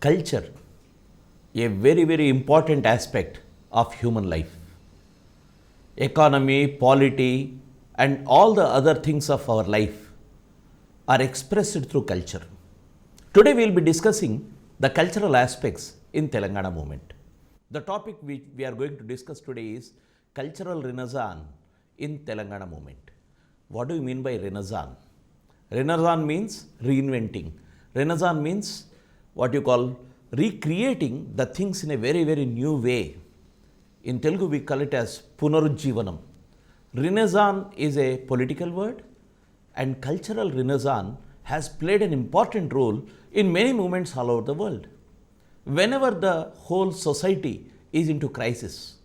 Culture, a very, very important aspect of human life. Economy, polity, and all the other things of our life are expressed through culture. Today we will be discussing the cultural aspects in Telangana movement. The topic which we are going to discuss today is cultural renaissance in Telangana movement. What do you mean by renaissance? Renaissance means reinventing. Renaissance means what you call recreating the things in a very, very new way. In Telugu we call it as Punarujjivanam. Renaissance is a political word, and cultural renaissance has played an important role in many movements all over the world. Whenever the whole society is into crisis,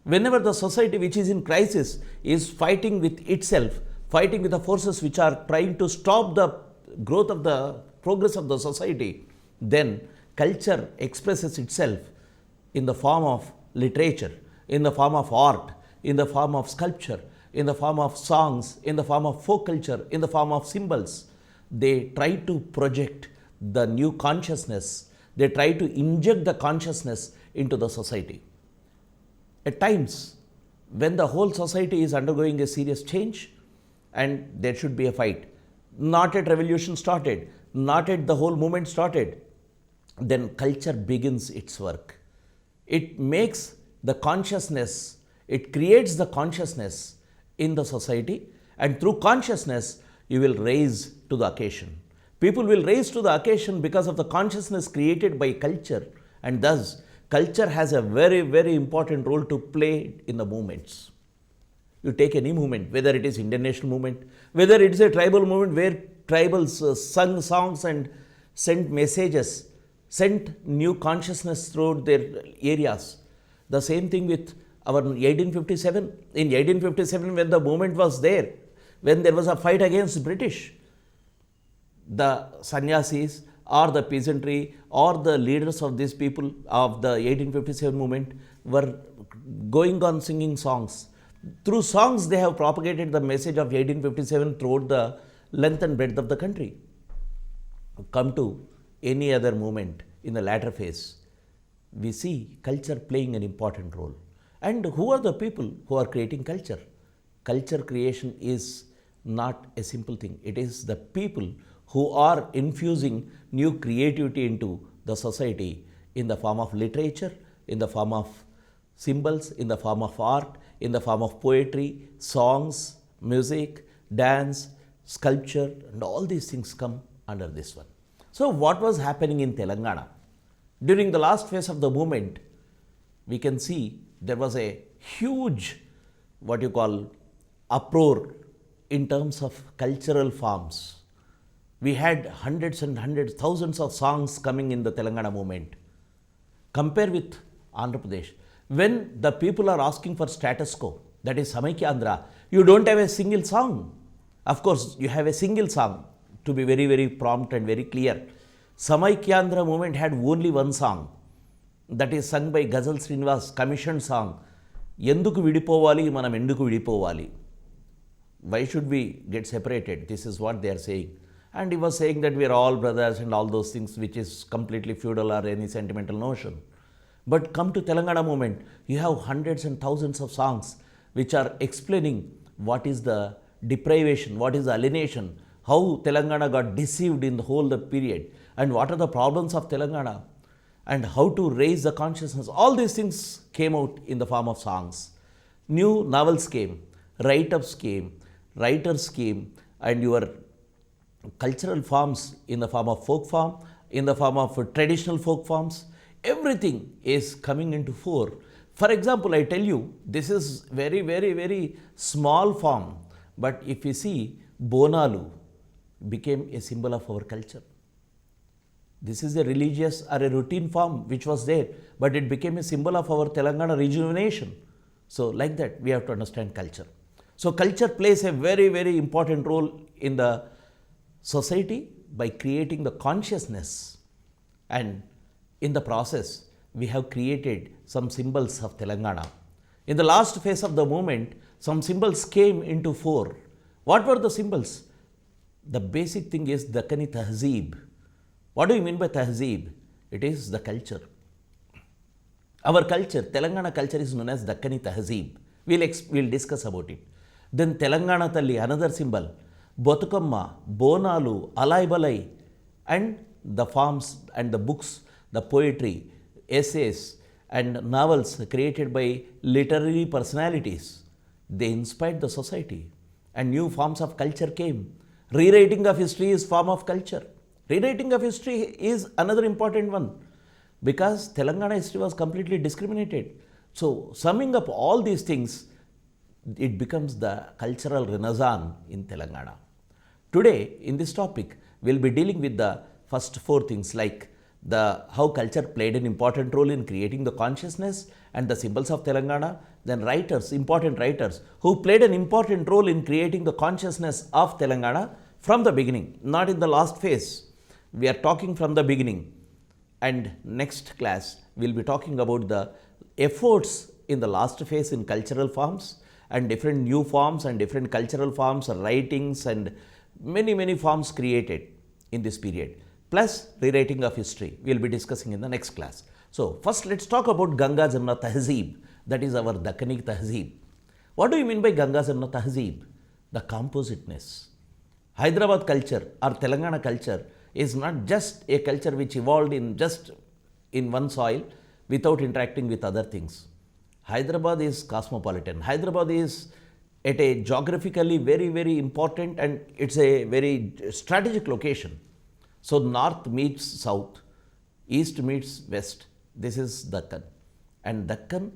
whenever the society which is in crisis is fighting with itself, fighting with the forces which are trying to stop the growth of the progress of the society, then culture expresses itself in the form of literature, in the form of art, in the form of sculpture, in the form of songs, in the form of folk culture, in the form of symbols. They try to project the new consciousness, they try to inject the consciousness into the society. At times, when the whole society is undergoing a serious change and there should be a fight, not yet revolution started, not yet the whole movement started, then culture begins its work. It makes the consciousness, it creates the consciousness in the society, and through consciousness you will raise to the occasion. People will raise to the occasion because of the consciousness created by culture, and thus culture has a very, very important role to play in the movements. You take any movement, whether it is Indian national movement, whether it is a tribal movement where tribals sung songs and sent messages, sent new consciousness throughout their areas. The same thing with our 1857. In 1857, when the movement was there, when there was a fight against British, the sannyasis or the peasantry or the leaders of these people of the 1857 movement were going on singing songs. Through songs, they have propagated the message of 1857 throughout the length and breadth of the country. Come to any other movement in the latter phase, we see culture playing an important role. And who are the people who are creating culture? Culture creation is not a simple thing. It is the people who are infusing new creativity into the society in the form of literature, in the form of symbols, in the form of art, in the form of poetry, songs, music, dance, sculpture, and all these things come under this one. So what was happening in Telangana? During the last phase of the movement, we can see there was a huge, what you call, uproar in terms of cultural forms. We had hundreds and hundreds, thousands of songs coming in the Telangana movement. Compare with Andhra Pradesh. When the people are asking for status quo, that is Samaikya Andhra, you don't have a single song. Of course, you have a single song, to be very, very prompt and very clear. Samaikya Andhra movement had only one song, that is sung by Ghazal Srinivas, commissioned song. Yenduku vidipovali, manam enduku vidipovali. Why should we get separated? This is what they are saying. And he was saying that we are all brothers and all those things, which is completely feudal or any sentimental notion. But come to Telangana movement, you have hundreds and thousands of songs which are explaining what is the deprivation, what is the alienation, how Telangana got deceived in the whole period, and what are the problems of Telangana, and how to raise the consciousness. All these things came out in the form of songs. New novels came, write-ups came, writers came, and your cultural forms in the form of folk form, in the form of traditional folk forms, everything is coming into fore. For example, I tell you, this is very, very, very small form, but if you see, Bonalu became a symbol of our culture. This is a religious or a routine form which was there, but it became a symbol of our Telangana rejuvenation. So like that, we have to understand culture. So culture plays a very, very important role in the society by creating the consciousness, and in the process, we have created some symbols of Telangana. In the last phase of the movement, some symbols came into fore. What were the symbols? The basic thing is Deccani Tehzeeb. What do you mean by Tehzeeb? It is the culture. Our culture, Telangana culture is known as Deccani Tehzeeb. We'll discuss about it. Then Telangana Talli, another symbol. Batukamma, Bonalu, Alai Balai, and the farms and the books, the poetry, essays, and novels created by literary personalities. They inspired the society, and new forms of culture came. Rewriting of history is form of culture. Rewriting of history is another important one, because Telangana history was completely discriminated. So, summing up all these things, it becomes the cultural renaissance in Telangana. Today, in this topic, we'll be dealing with the first four things, like how culture played an important role in creating the consciousness and the symbols of Telangana. Then writers, important writers, who played an important role in creating the consciousness of Telangana from the beginning, not in the last phase. We are talking from the beginning. And next class, we'll be talking about the efforts in the last phase in cultural forms and different new forms and different cultural forms, writings, and many forms created in this period, plus rewriting of history. We'll be discussing in the next class. So, first let's talk about Ganga Jamna Tehzeeb, that is our Deccani Tehzeeb. What do you mean by Ganga Jamna Tehzeeb? The compositeness. Hyderabad culture or Telangana culture is not just a culture which evolved in one soil without interacting with other things. Hyderabad is cosmopolitan. Hyderabad is at a geographically very important, and it's a very strategic location. So, north meets south, east meets west. This is Deccan. And Deccan,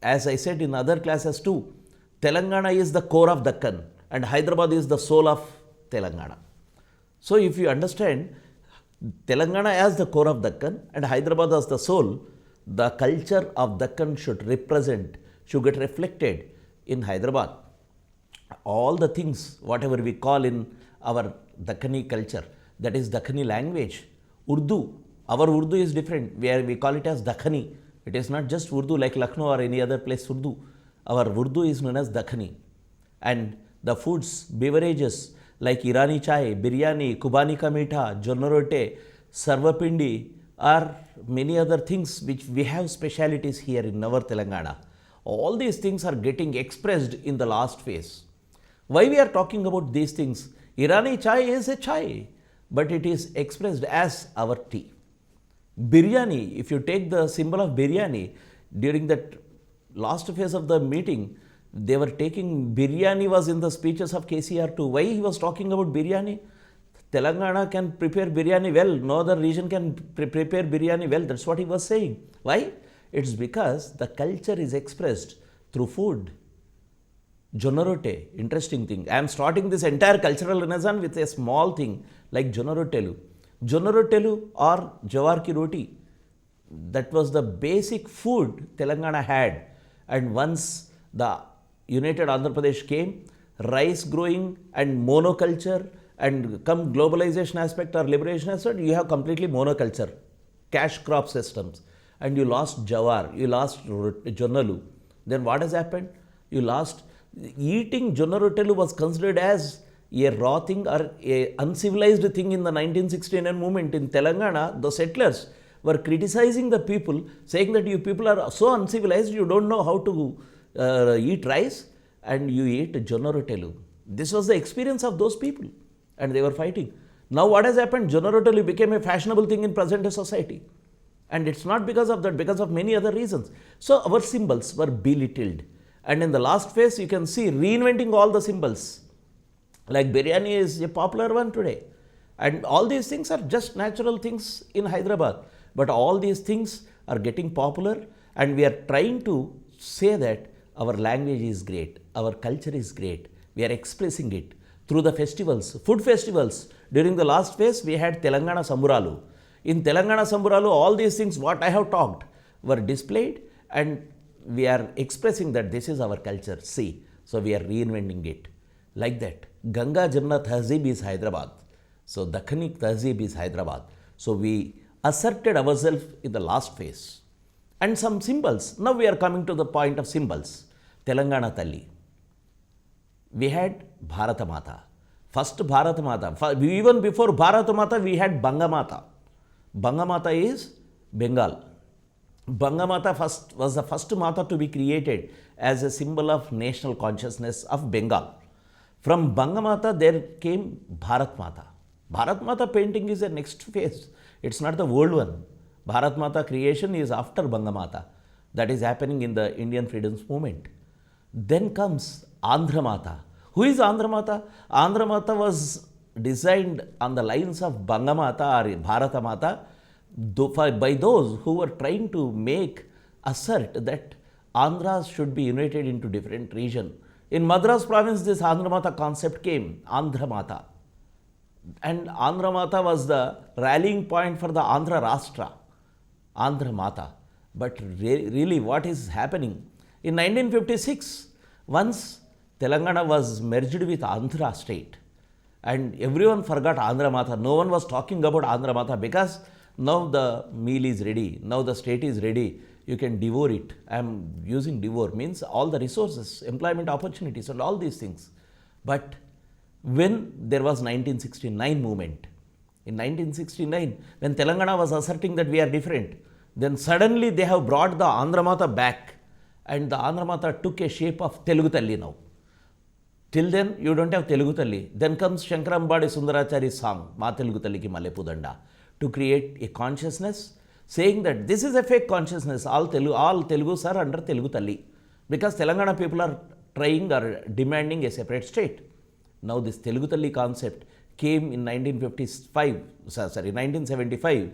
as I said in other classes too, Telangana is the core of Deccan and Hyderabad is the soul of Telangana. So, if you understand Telangana as the core of Deccan and Hyderabad as the soul, the culture of Deccan should get reflected in Hyderabad. All the things, whatever we call in our Deccani culture, that is Deccani language, Urdu. Our Urdu is different, where we call it as Deccani. It is not just Urdu like Lucknow or any other place Urdu. Our Urdu is known as Deccani. And the foods, beverages like Irani chai, biryani, Kubani ka meetha, jonna rotte, sarvapindi, or many other things which we have specialities here in our Telangana. All these things are getting expressed in the last phase. Why we are talking about these things? Irani chai is a chai, but it is expressed as our tea. Biryani, if you take the symbol of biryani, during that last phase of the meeting, they were taking biryani was in the speeches of KCR too. Why he was talking about biryani? Telangana can prepare biryani well, no other region can prepare biryani well. That's what he was saying. Why? It's because the culture is expressed through food. Jonna rotte, interesting thing. I am starting this entire cultural renaissance with a small thing like jonna rottelu. Jonna rottelu or jawar ki roti. That was the basic food Telangana had. And once the United Andhra Pradesh came, rice growing and monoculture, and come globalization aspect or liberation aspect, you have completely monoculture, cash crop systems, and you lost jawar, you lost jonnalu. Then what has happened? You lost. Eating jonna rottelu was considered as a raw thing or a uncivilized thing in the 1969 movement. In Telangana, the settlers were criticizing the people, saying that you people are so uncivilized, you don't know how to eat rice and you eat jonna rottelu. This was the experience of those people, and they were fighting. Now what has happened? Jonna rottelu became a fashionable thing in present day society. And it's not because of that, because of many other reasons. So our symbols were belittled. And in the last phase, you can see reinventing all the symbols. Like biryani is a popular one today. And all these things are just natural things in Hyderabad. But all these things are getting popular, and we are trying to say that our language is great, our culture is great. We are expressing it through the festivals, food festivals. During the last phase, we had Telangana Samburalu. In Telangana Samburalu, all these things what I have talked were displayed, and we are expressing that this is our culture. See, so we are reinventing it. Like that, Ganga Jamna Tehzeeb is Hyderabad. So Deccani Tehzeeb is Hyderabad. So we asserted ourselves in the last phase. And some symbols. Now we are coming to the point of symbols. Telangana Talli. We had Bharata Mata. First Bharata Mata. Even before Bharata Mata, we had Banga Mata. Banga Mata is Bengal. Bangamata first was the first Mata to be created as a symbol of national consciousness of Bengal. From Bangamata there came Bharat Mata. Bharat Mata painting is a next phase. It's not the old one. Bharat Mata creation is after Bangamata. That is happening in the Indian freedoms movement. Then comes Andhra Mata. Who is Andhra Mata? Andhra Mata was designed on the lines of Bangamata or Bharata Mata by those who were trying to assert that Andhras should be united into different region. In Madras province, this Andhra Mata concept came, Andhra Mata. And Andhra Mata was the rallying point for the Andhra Rashtra, Andhra Mata. But really what is happening? In 1956, once Telangana was merged with Andhra State, and everyone forgot Andhra Mata. No one was talking about Andhra Mata because now the meal is ready, now the state is ready, you can devour it. I am using devour means all the resources, employment opportunities and all these things. But when there was 1969 movement, in 1969, when Telangana was asserting that we are different, then suddenly they have brought the Andhra Mata back, and the Andhra Mata took a shape of Telugu Talli now. Till then, you don't have Telugu Talli. Then comes Shankarambadi Sundarachari's song, Ma Telugu Talliki Malepu Danda, to create a consciousness saying that this is a fake consciousness. All Telugus are under Telugu Talli. Because Telangana people are trying or demanding a separate state. Now this Telugu Talli concept came in 1975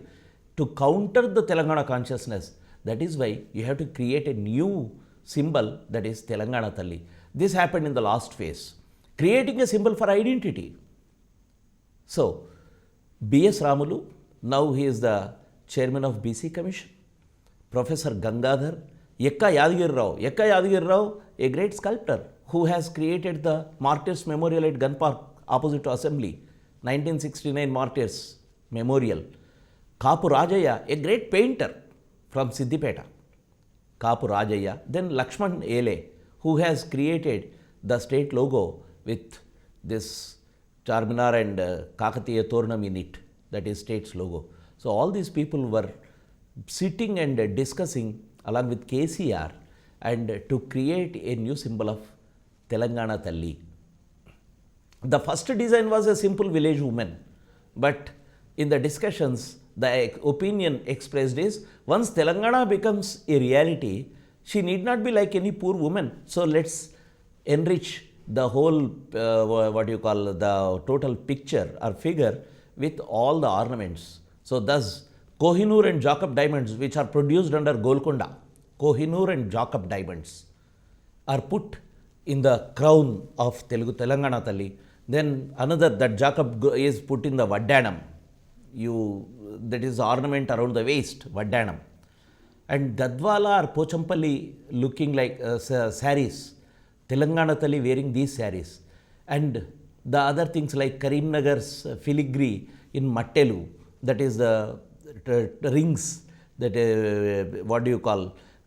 to counter the Telangana consciousness. That is why you have to create a new symbol, that is Telangana Talli. This happened in the last phase, creating a symbol for identity. So, B.S. Ramulu, now he is the chairman of BC Commission. Professor Gangadhar, Yekka Yadagiri Rao, a great sculptor who has created the Martyrs Memorial at Gun Park opposite to Assembly, 1969 Martyrs Memorial. Kapu Rajaya, a great painter from Siddipeta. Kapu Rajaya, then Lakshman Ele, who has created the state logo with this Charminar and Kakatiya Toranam in it, that is state's logo. So all these people were sitting and discussing along with KCR and to create a new symbol of Telangana Talli. The first design was a simple village woman, but in the discussions, the opinion expressed is, once Telangana becomes a reality, she need not be like any poor woman. So let's enrich the whole, the total picture or figure with all the ornaments. So thus, Kohinoor and Jacob diamonds, which are produced under Golconda, Kohinoor and Jacob diamonds, are put in the crown of Telangana Talli. Then another, that Jacob is put in the vaddnam. That is ornament around the waist, vaddnam. And Gadwal or Pochampally looking like sarees. Telangana Talli wearing these sarees. And the other things like Karimnagar's filigree in Mattelu, that is the rings, that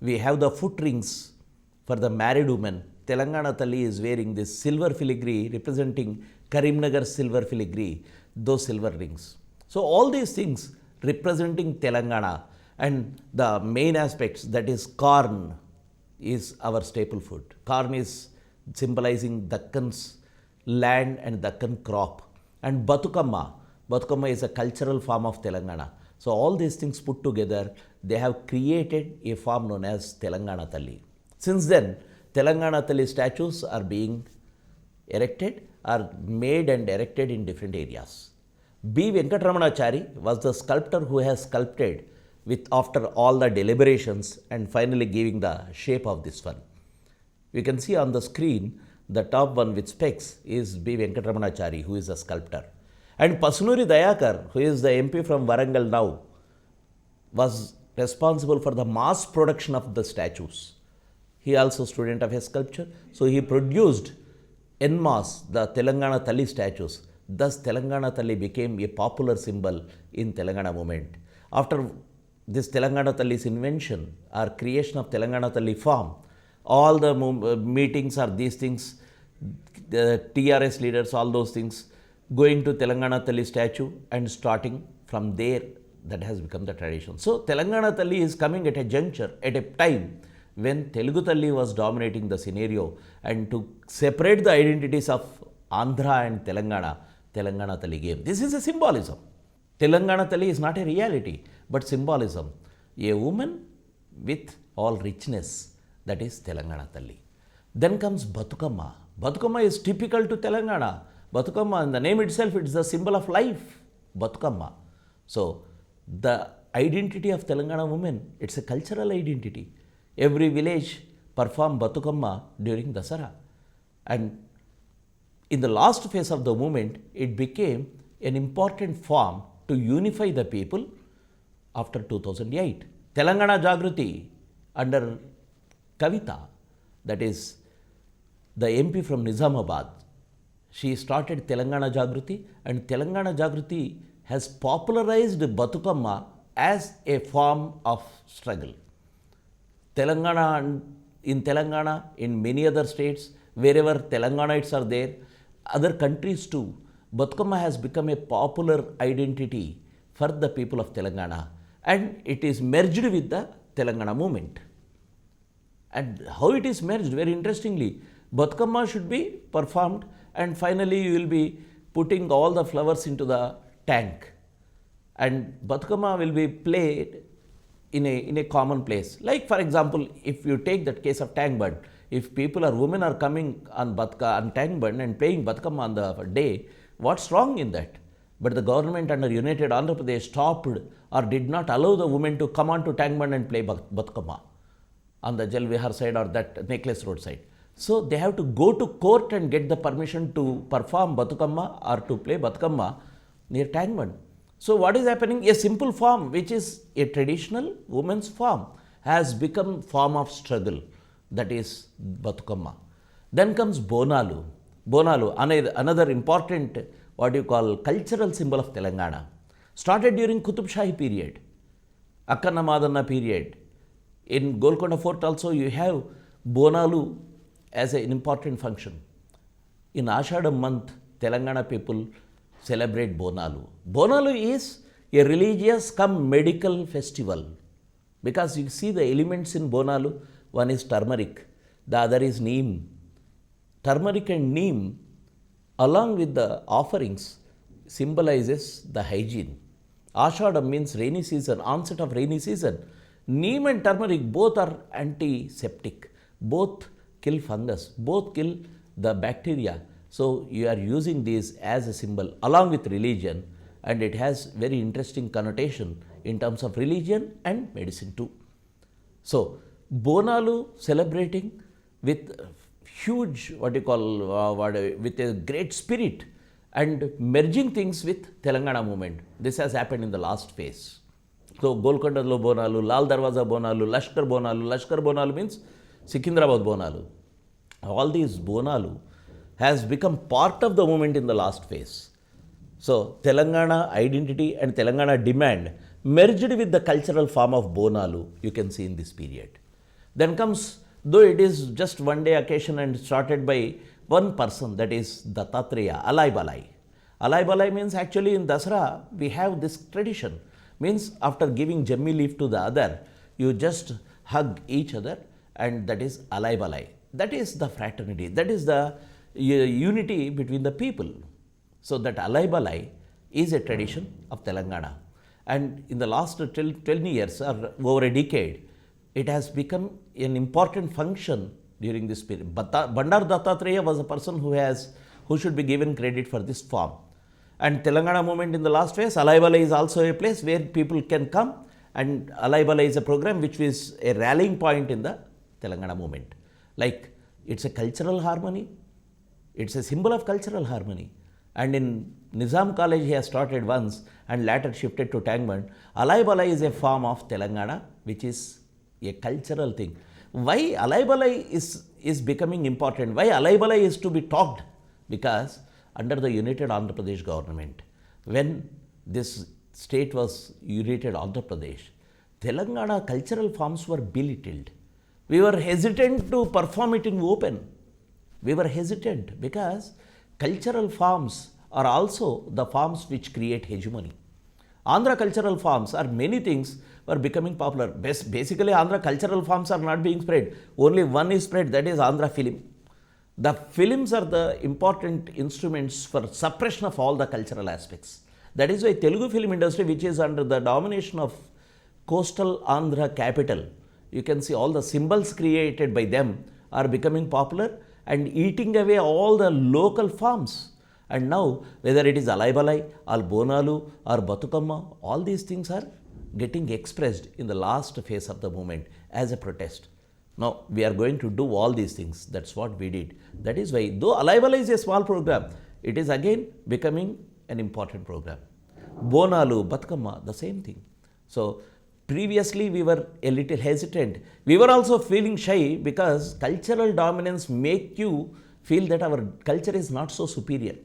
we have the foot rings for the married woman. Telangana Talli is wearing this silver filigree representing Karimnagar's silver filigree, those silver rings. So all these things representing Telangana, and the main aspects, that is corn, is our staple food. Corn is symbolizing Deccan's land and Deccan crop. And Batukamma is a cultural form of Telangana. So all these things put together, they have created a form known as Telangana Talli. Since then, Telangana Talli statues are being made and erected in different areas. B. Venkataramanachari was the sculptor who has sculpted after all the deliberations and finally giving the shape of this one. You can see on the screen, the top one with specs is B. Venkataramanachari, who is a sculptor. And Pasunuri Dayakar, who is the MP from Warangal now, was responsible for the mass production of the statues. He also student of a sculpture, so he produced en masse the Telangana Talli statues. Thus, Telangana Talli became a popular symbol in Telangana movement. After this Telangana Talli's invention or creation of Telangana Talli form, all the meetings are these things, the TRS leaders, all those things, going to Telangana Talli statue and starting from there that has become the tradition. So Telangana Talli is coming at a juncture, at a time when Telugu Talli was dominating the scenario, and to separate the identities of Andhra and Telangana, Telangana Talli came. This is a symbolism. Telangana Talli is not a reality, but symbolism. A woman with all richness, that is Telangana Talli. Then comes Batukamma. Batukamma is typical to Telangana. Batukamma, in the name itself, it's the symbol of life. Batukamma. So, the identity of Telangana women, it's a cultural identity. Every village perform Batukamma during Dasara. And in the last phase of the movement, it became an important form to unify the people after 2008. Telangana Jagruti under Kavita, that is the MP from Nizamabad, she started Telangana Jagruti, and Telangana Jagruti has popularized Batukamma as a form of struggle. Telangana, in many other states, wherever Telanganites are there, other countries too, Batukamma has become a popular identity for the people of Telangana, and it is merged with the Telangana movement. And how it is merged? Very interestingly, Batukamma should be performed, and finally you will be putting all the flowers into the tank, and Batukamma will be played in a common place. Like for example, if you take that case of Tank Bund, if women are coming on Tank Bund and playing Batukamma on the day, what's wrong in that? But the government under United Andhra Pradesh stopped or did not allow the women to come on to Tank Bund and play Batukamma on the Jal Vihar side or that Necklace Road side. So they have to go to court and get the permission to perform Batukamma or to play Batukamma near Tank Bund. So what is happening? A simple form, which is a traditional woman's form, has become form of struggle, that is Batukamma. Then comes Bonalu. Bonalu, another important cultural symbol of Telangana. Started during Qutb Shahi period, Akkanna Madanna period. In Golconda Fort also you have Bonalu as an important function. In Ashadam month, Telangana people celebrate Bonalu. Bonalu is a religious come medical festival, because you see the elements in Bonalu. One is turmeric, the other is neem. Turmeric and neem, along with the offerings, symbolizes the hygiene. Ashadam means rainy season, onset of rainy season. Neem and turmeric both are antiseptic, both kill fungus, both kill the bacteria. So you are using these as a symbol along with religion, and it has very interesting connotation in terms of religion and medicine too. So Bonalu celebrating with huge with a great spirit and merging things with Telangana movement. This has happened in the last phase. So Golconda lo Bonalu, Lal Darwaza Bonalu, Lashkar Bonalu. Lashkar Bonalu means Secunderabad Bonalu. All these Bonalu has become part of the movement in the last phase. So Telangana identity and Telangana demand merged with the cultural form of Bonalu, you can see in this period. Then comes, though it is just one day occasion and started by one person, that is Dattatreya, Alai Balai. Alai Balai means actually in Dasara we have this tradition. Means after giving jammi leaf to the other, you just hug each other, and that is Alai Balai. That is the fraternity, that is the unity between the people. So that Alai Balai is a tradition of Telangana. And in the last 20 years or over a decade, it has become an important function during this period. Bandaru Dattatreya was a person who should be given credit for this form. And Telangana movement in the last phase, Alai Balai is also a place where people can come, and Alai Balai is a program which is a rallying point in the Telangana movement. Like, it's a cultural harmony, it's a symbol of cultural harmony. And in Nizam College he has started once and later shifted to Tank Bund. Alai Balai is a form of Telangana which is a cultural thing. Why Alai Balai is becoming important? Why Alai Balai is to be talked? Because under the United Andhra Pradesh government, when this state was United Andhra Pradesh, Telangana cultural forms were belittled. We were hesitant to perform it in open. We were hesitant because cultural forms are also the forms which create hegemony. Andhra cultural forms or many things were becoming popular. Basically, Andhra cultural forms are not being spread. Only one is spread, that is Andhra film. The films are the important instruments for suppression of all the cultural aspects. That is why Telugu film industry, which is under the domination of coastal Andhra capital, you can see all the symbols created by them are becoming popular and eating away all the local forms. And now, whether it is Alai Balai or Bonalu or Batukamma, all these things are getting expressed in the last phase of the movement as a protest. Now, we are going to do all these things. That's what we did. That is why, though Alai Balai is a small program, it is again becoming an important program. Bonalu, Batukamma, the same thing. So, previously we were a little hesitant. We were also feeling shy because cultural dominance make you feel that our culture is not so superior.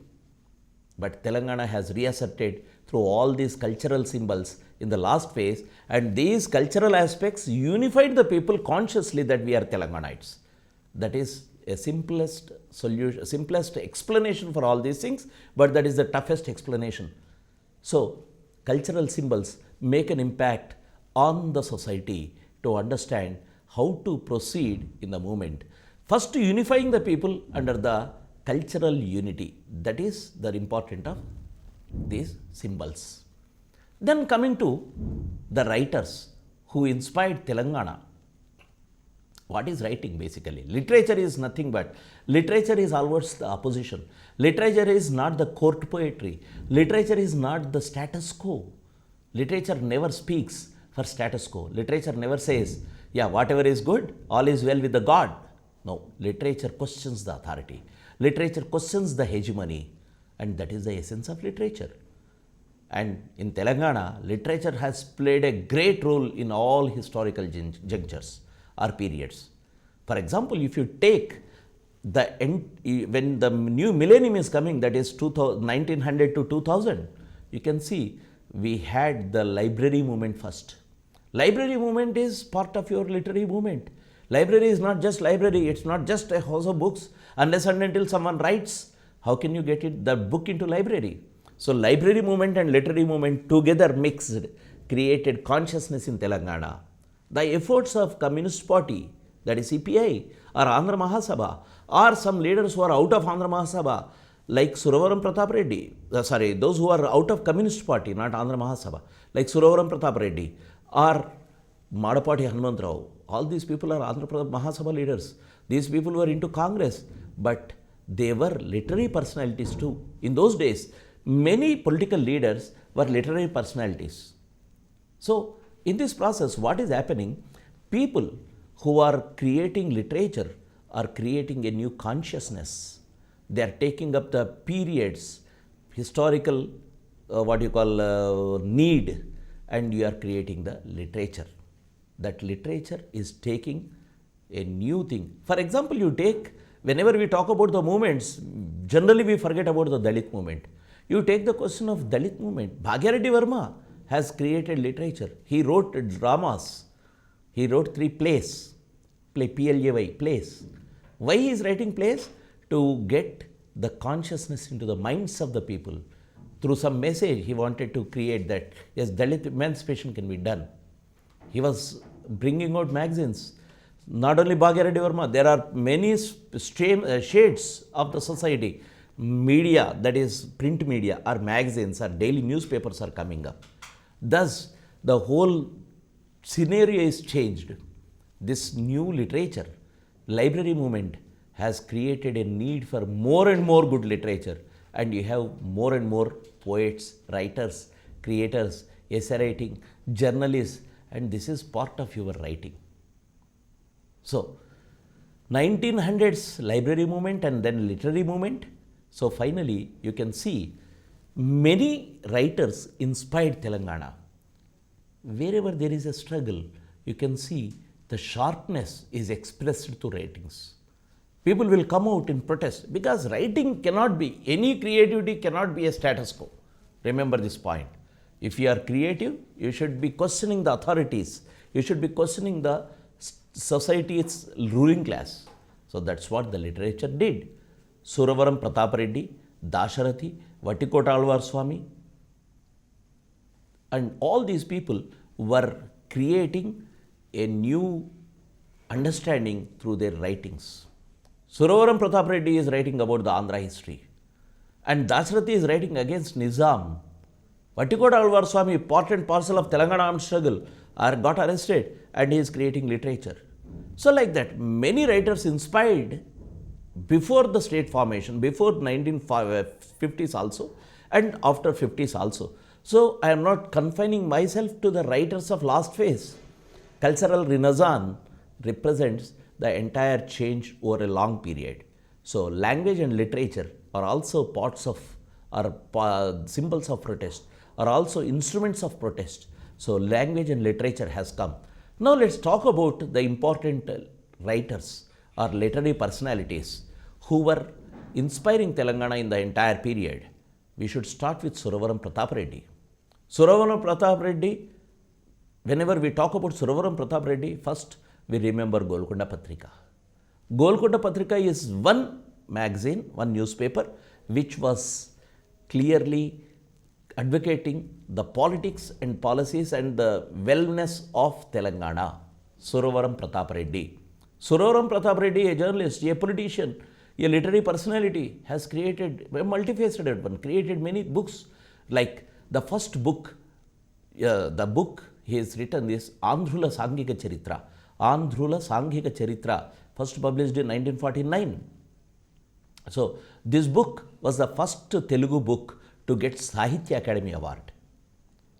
But Telangana has reasserted through all these cultural symbols in the last phase, and these cultural aspects unified the people consciously that we are Telanganites. That is a simplest solution, simplest explanation for all these things, but that is the toughest explanation. So, cultural symbols make an impact on the society to understand how to proceed in the movement. First, unifying the people under the cultural unity. That is the important of these symbols. Then coming to the writers who inspired Telangana. What is writing basically? Literature is nothing but, literature is always the opposition. Literature is not the court poetry. Literature is not the status quo. Literature never speaks for status quo. Literature never says, yeah, whatever is good, all is well with the God. No, literature questions the authority. Literature questions the hegemony, and that is the essence of literature. And in Telangana, literature has played a great role in all historical junctures or periods. For example, if you take when the new millennium is coming, that is 1900 to 2000, you can see we had the library movement first. Library movement is part of your literary movement. Library is not just library, it's not just a house of books. Unless and until someone writes, how can you get the book into library? So, library movement and literary movement together mixed created consciousness in Telangana. The efforts of Communist Party, that is CPI, or Andhra Mahasabha, or some leaders who are out of Andhra Mahasabha, like Suravaram Pratap Reddy, those who are out of Communist Party, not Andhra Mahasabha, like Suravaram Pratap Reddy, or Madapati Hanumantrao, all these people are Andhra Mahasabha leaders. These people were into Congress, but they were literary personalities too. In those days, many political leaders were literary personalities. So, in this process, what is happening? People who are creating literature are creating a new consciousness. They are taking up the periods, historical, need, and you are creating the literature. That literature is taking a new thing. For example, you take, whenever we talk about the movements, generally we forget about the Dalit movement. You take the question of Dalit movement. Bhagyareddy Verma has created literature. He wrote dramas. He wrote 3 plays. Play, plays. Why he is writing plays? To get the consciousness into the minds of the people. Through some message, he wanted to create that, yes, Dalit emancipation can be done. He was bringing out magazines. Not only Bhagyareddy Verma, there are many shades of the society. Media, that is print media or magazines or daily newspapers are coming up. Thus, the whole scenario is changed. This new literature, library movement has created a need for more and more good literature, and you have more and more poets, writers, creators, essay writing, journalists, and this is part of your writing. So, 1900s library movement and then literary movement. So, finally, you can see many writers inspired Telangana. Wherever there is a struggle, you can see the sharpness is expressed through writings. People will come out in protest because writing cannot be, any creativity cannot be a status quo. Remember this point. If you are creative, you should be questioning the authorities. You should be questioning the society's ruling class. So, that's what the literature did. Suravaram Pratap Reddy, Dasharathi, Vattikota Alvar Swami, And all these people were creating a new understanding through their writings. Suravaram Pratap Reddy is writing about the Andhra history, and Dasarathi is writing against Nizam. Vattikota Alvar Swami, part and parcel of Telangana armed struggle, got arrested, and he is creating literature. So like that, many writers inspired before the state formation, before 1950s also, and after 50s also. So I am not confining myself to the writers of last phase. Cultural renaissance represents the entire change over a long period. So language and literature are also parts of, are symbols of protest, are also instruments of protest. So language and literature has come. Now let's talk about the important writers or literary personalities who were inspiring Telangana in the entire period. We should start with Suravaram Pratap Reddy. Suravaram Pratap Reddy, whenever we talk about Suravaram Pratap Reddy, first we remember Golconda Patrika. Golconda Patrika is one magazine, one newspaper, which was clearly advocating the politics and policies and the wellness of Telangana. Suravaram Pratap Reddy. Suravaram Pratap Reddy, a journalist, a politician, a literary personality, has created a multifaceted one, created many books. Like the first book, the book he has written is Andhrula Sanghika Charitra. Andhrula Sanghika Charitra, first published in 1949. So this book was the first Telugu book to get Sahitya Academy Award.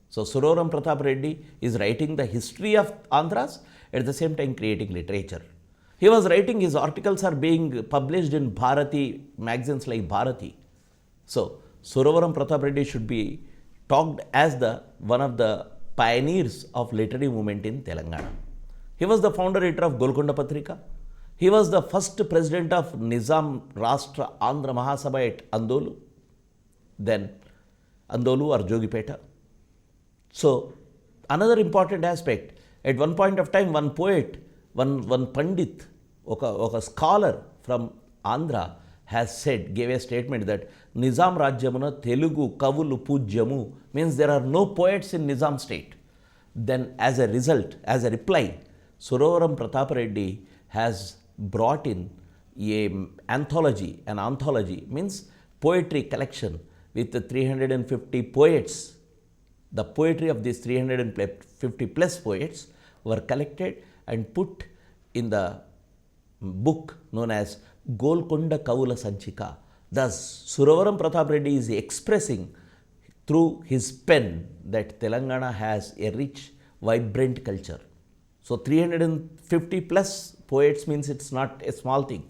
So Suravaram Pratap Reddy is writing the history of Andhras, at the same time creating literature. He was writing, his articles are being published in Bharati, magazines like Bharati. So Suravaram Pratap Reddy should be talked as the one of the pioneers of literary movement in Telangana. He was the founder-editor of Golconda Patrika. He was the first president of Nizam Rashtra Andhra Mahasabha at Andolu, then Andolu or Jogipeta. So another important aspect, at one point of time, one poet, one Pandit, a scholar from Andhra has said, gave a statement that Nizam Rajyamuna Telugu Kavulu Pujyamu, means there are no poets in Nizam state. Then as a result, as a reply, Suravaram Pratap Reddy has brought in an anthology means poetry collection with the 350 poets. The poetry of these 350 plus poets were collected and put in the book known as Golconda Sanghika. Thus, Suravaram Pratap Reddy is expressing through his pen that Telangana has a rich, vibrant culture. So 350 plus poets means it's not a small thing.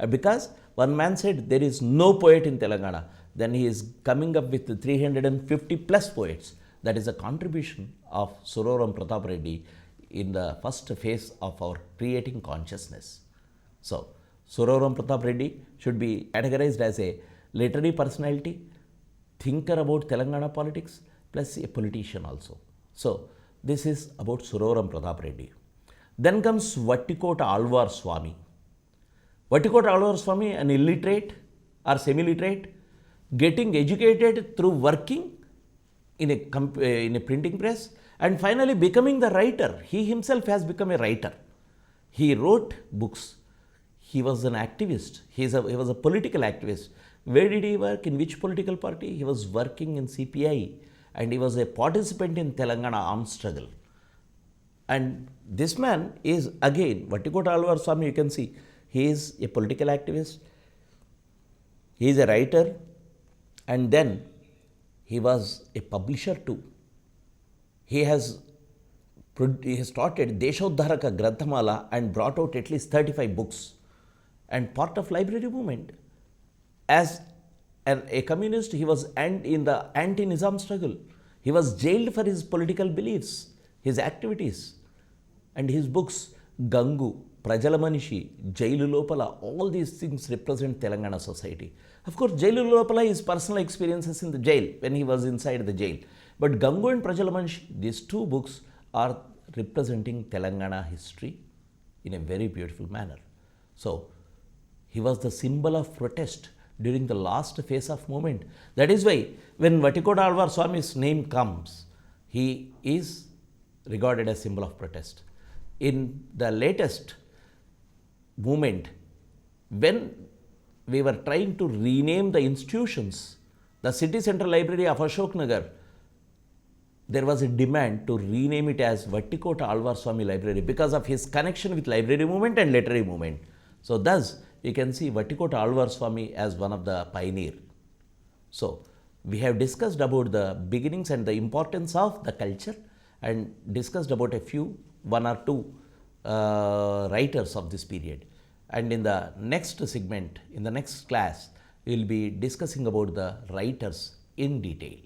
Because one man said there is no poet in Telangana, then he is coming up with the 350 plus poets. That is a contribution of Suravaram Pratap Reddy in the first phase of our creating consciousness. So Suravaram Pratap Reddy should be categorized as a literary personality, thinker about Telangana politics, plus a politician also. So this is about Suravaram Pratap Reddy. Then comes Vattikota Alvar Swami. Vattikota Alvar Swami, an illiterate or semi-literate, getting educated through working in a printing press and finally becoming the writer. He himself has become a writer. He wrote books. He was an activist. He was a political activist. Where did he work? In which political party? He was working in CPI and he was a participant in Telangana armed struggle. And this man is again, Vattikota Alvar Swami, you can see, he is a political activist, he is a writer, and then he was a publisher too. He has started Deshodharaka Granthamala and brought out at least 35 books and part of library movement. As a communist, he was in the anti-Nizam struggle. He was jailed for his political beliefs, his activities, and his books, Gangu, Prajala Manishi, Jailu Lopala, all these things represent Telangana society. Of course, Jailu Lopala is personal experiences in the jail, when he was inside the jail. But Gangu and Prajala Manishi, these two books are representing Telangana history in a very beautiful manner. So, he was the symbol of protest during the last phase of movement. That is why when Vattikota Alvar Swami's name comes, He is regarded as symbol of protest. In the latest movement, when we were trying to rename the institutions, the city central library of Ashoknagar, there was a demand to rename it as Vattikota Alvar Swami Library because of his connection with library movement and literary movement. So thus, you can see Vattikota Alvar Swami as one of the pioneer. So we have discussed about the beginnings and the importance of the culture and discussed about one or two writers of this period. And in the next segment, in the next class, we will be discussing about the writers in detail.